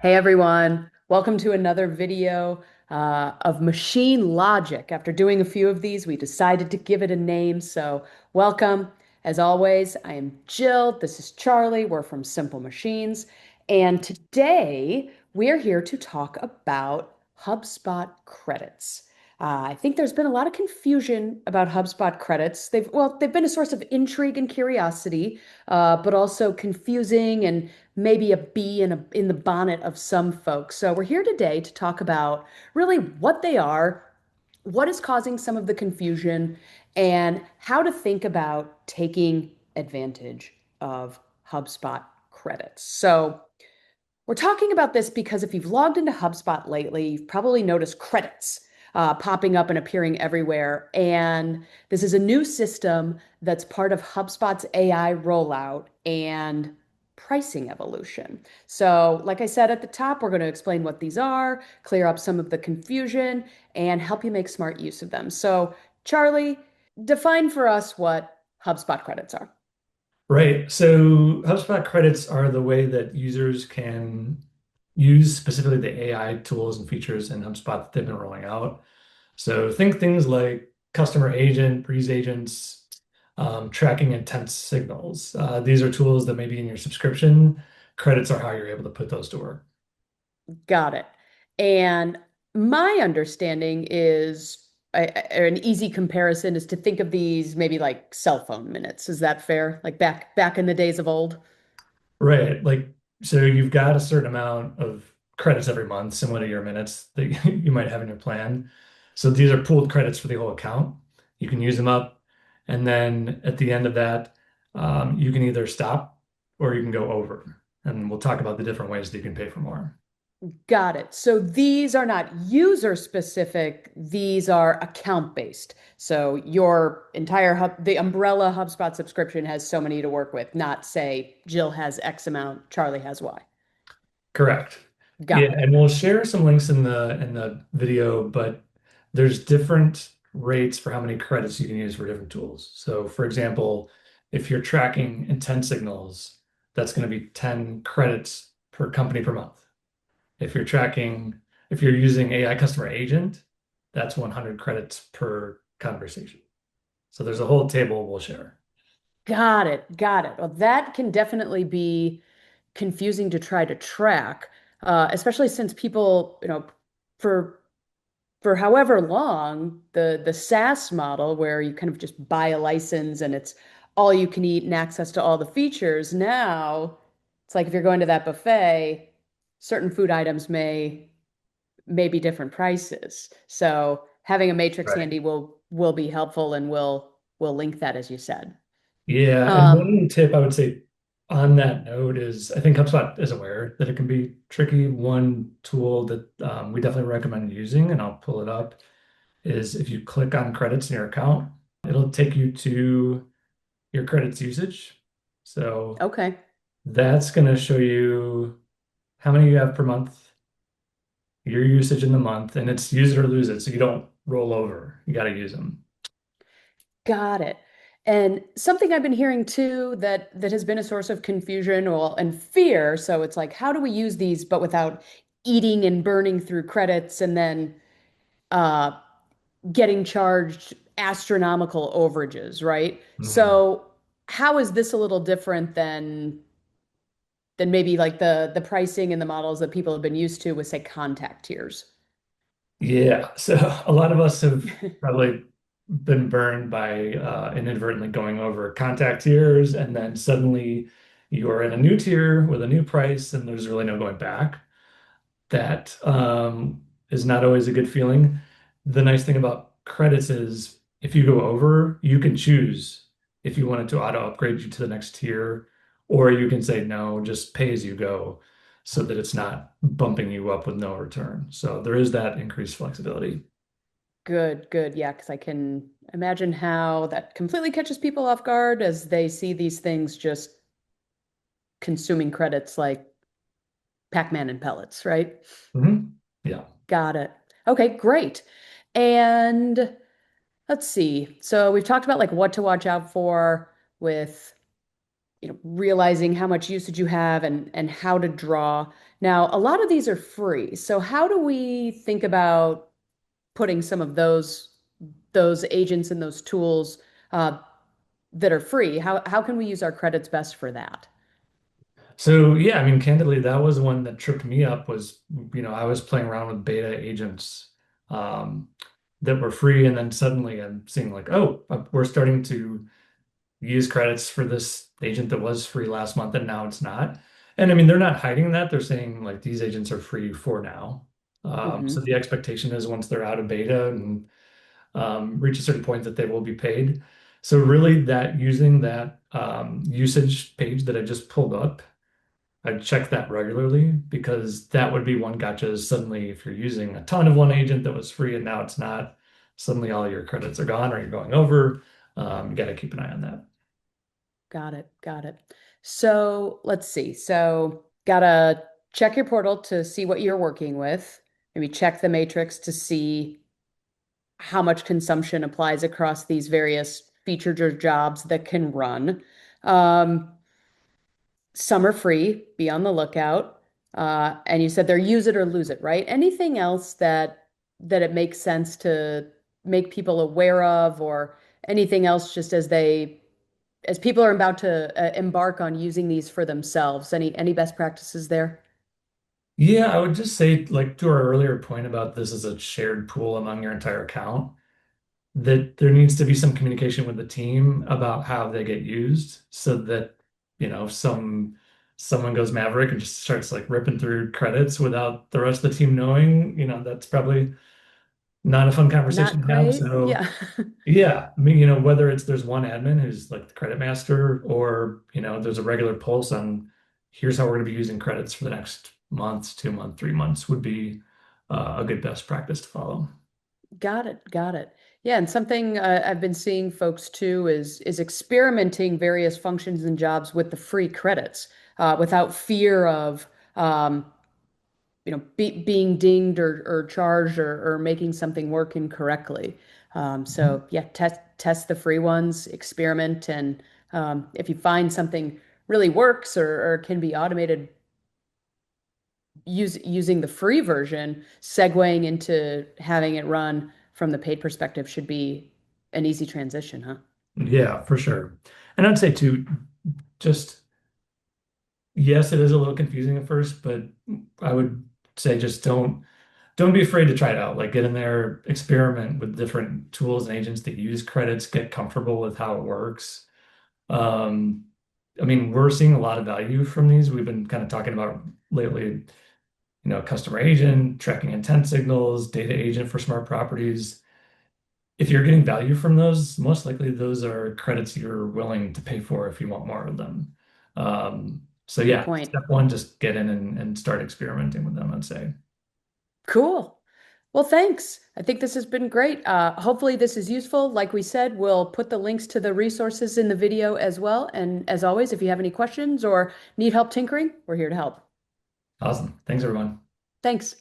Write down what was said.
Hey everyone, welcome to another video of machine logic. After doing a few of these, we decided to give it a name. So, welcome. As always, I am Jill. This is Charlie. We're from Simple Machines. And today we're here to talk about HubSpot credits. I think there's been a lot of confusion about HubSpot credits. They've been a source of intrigue and curiosity, but also confusing and maybe a bee in the bonnet of some folks. So we're here today to talk about really what they are, what is causing some of the confusion, and how to think about taking advantage of HubSpot credits. So we're talking about this because if you've logged into HubSpot lately, you've probably noticed credits popping up and appearing everywhere. And this is a new system that's part of HubSpot's AI rollout and pricing evolution. So, like I said at the top, we're going to explain what these are, clear up some of the confusion, and help you make smart use of them. So, Charlie, define for us what HubSpot credits are. Right. So HubSpot credits are the way that users can use specifically the AI tools and features in HubSpot that they've been rolling out. So think things like customer agent, breeze agents, tracking intent signals. These are tools that maybe in your subscription, credits are how you're able to put those to work. Got it. And my understanding is an easy comparison is to think of these maybe like cell phone minutes. Is that fair? Like back in the days of old? Right. So you've got a certain amount of credits every month, similar to your minutes that you might have in your plan. So these are pooled credits for the whole account. You can use them up. And then at the end of that, you can either stop or you can go over. And we'll talk about the different ways that you can pay for more. Got it. So these are not user specific, these are account based. So your entire the umbrella HubSpot subscription has so many to work with, not say Jill has X amount, Charlie has Y. Correct. Yeah, Got it. and we'll share some links in the video, but there's different rates for how many credits you can use for different tools. So for example, if you're tracking intent signals, that's going to be 10 credits per company per month. If you're tracking, if you're using AI customer agent, that's 100 credits per conversation. So there's a whole table we'll share. Got it. Got it. Well, that can definitely be confusing to try to track, especially since people, for for however long, the SaaS model where you kind of just buy a license and it's all you can eat and access to all the features. Now, it's like if you're going to that buffet, certain food items may be different prices. So having a matrix Right. handy will be helpful and will link that as you said. Yeah, and Um, one tip I would say on that note is I think HubSpot is aware that it can be tricky. One tool that we definitely recommend using, and I'll pull it up, is if you click on credits in your account, it'll take you to your credits usage. So okay. that's going to show you how many you have per month, your usage in the month, and it's use it or lose it. So you don't roll over. You got to use them. Got it. And something I've been hearing too that has been a source of confusion or and fear. So it's like, how do we use these but without eating and burning through credits and then uh, getting charged astronomical overages, right? Mhm. So how is this a little different than maybe like the pricing and the models that people have been used to with, say, contact tiers? Yeah, so a lot of us have probably been burned by inadvertently going over contact tiers, and then suddenly you are in a new tier with a new price, and there's really no going back. That is not always a good feeling. The nice thing about credits is if you go over, you can choose if you wanted to auto upgrade you to the next tier, or you can say no, just pay as you go so that it's not bumping you up with no return. So there is that increased flexibility. Good, good. Yeah, because I can imagine how that completely catches people off guard as they see these things just consuming credits like Pac-Man and pellets, right? Yeah. Got it. Okay, great. And let's see. So we've talked about like what to watch out for with realizing how much usage you have and how to draw. Now, a lot of these are free. So how do we think about putting some of those agents and those tools uh, that are free? How can we use our credits best for that? So yeah, I mean, candidly, that was one that tripped me up was, I was playing around with beta agents um, that were free, and then suddenly I'm seeing like, oh, we're starting to use credits for this agent that was free last month, and now it's not. And I mean, they're not hiding that. They're saying like these agents are free for now. So Hmm. the expectation is once they're out of beta and reach a certain point that they will be paid. So really that using that usage page that I just pulled up, I check that regularly because that would be one gotcha is suddenly if you're using a ton of one agent that was free and now it's not, suddenly all your credits are gone or you're going over. You got to keep an eye on that. Got it. Got it. So let's see. So gotta check your portal to see what you're working with. Maybe check the matrix to see how much consumption applies across these various featured or jobs that can run. Um, some are free, be on the lookout. And you said they're use it or lose it, right? Anything else that it makes sense to make people aware of, or anything else just as people are about to embark on using these for themselves? Any best practices there? Yeah, I would just say, like to our earlier point about this as a shared pool among your entire account, that there needs to be some communication with the team about how they get used so that, if someone goes maverick and just starts like ripping through credits without the rest of the team knowing, that's probably not a fun Not conversation to have. great. So Yeah. yeah, I mean, whether it's there's one admin who's like the credit master or, there's a regular pulse on here's how we're going to be using credits for the next month, 2 month, 3 months would be a good best practice to follow. Got it. Got it. Yeah, and something I've been seeing folks too is experimenting various functions and jobs with the free credits without fear of being dinged or charged or making something work incorrectly. So yeah, test the free ones, experiment, and if you find something really works or can be automated using the free version, segueing into having it run from the paid perspective should be an easy transition, huh? Yeah, for sure. And I'd say too, just yes, it is a little confusing at first, but I would say just don't be afraid to try it out. Like get in there, experiment with different tools and agents that use credits, get comfortable with how it works. Um, I mean, we're seeing a lot of value from these. We've been kind of talking about lately, customer agent, tracking intent signals, data agent for smart properties. If you're getting value from those, most likely those are credits you're willing to pay for if you want more of them. So Good yeah, point. step one, just get in and start experimenting with them, I'd say. Cool. Well, thanks. I think this has been great. Hopefully this is useful. Like we said, we'll put the links to the resources in the video as well. And as always, if you have any questions or need help tinkering, we're here to help. Awesome. Thanks, everyone. Thanks.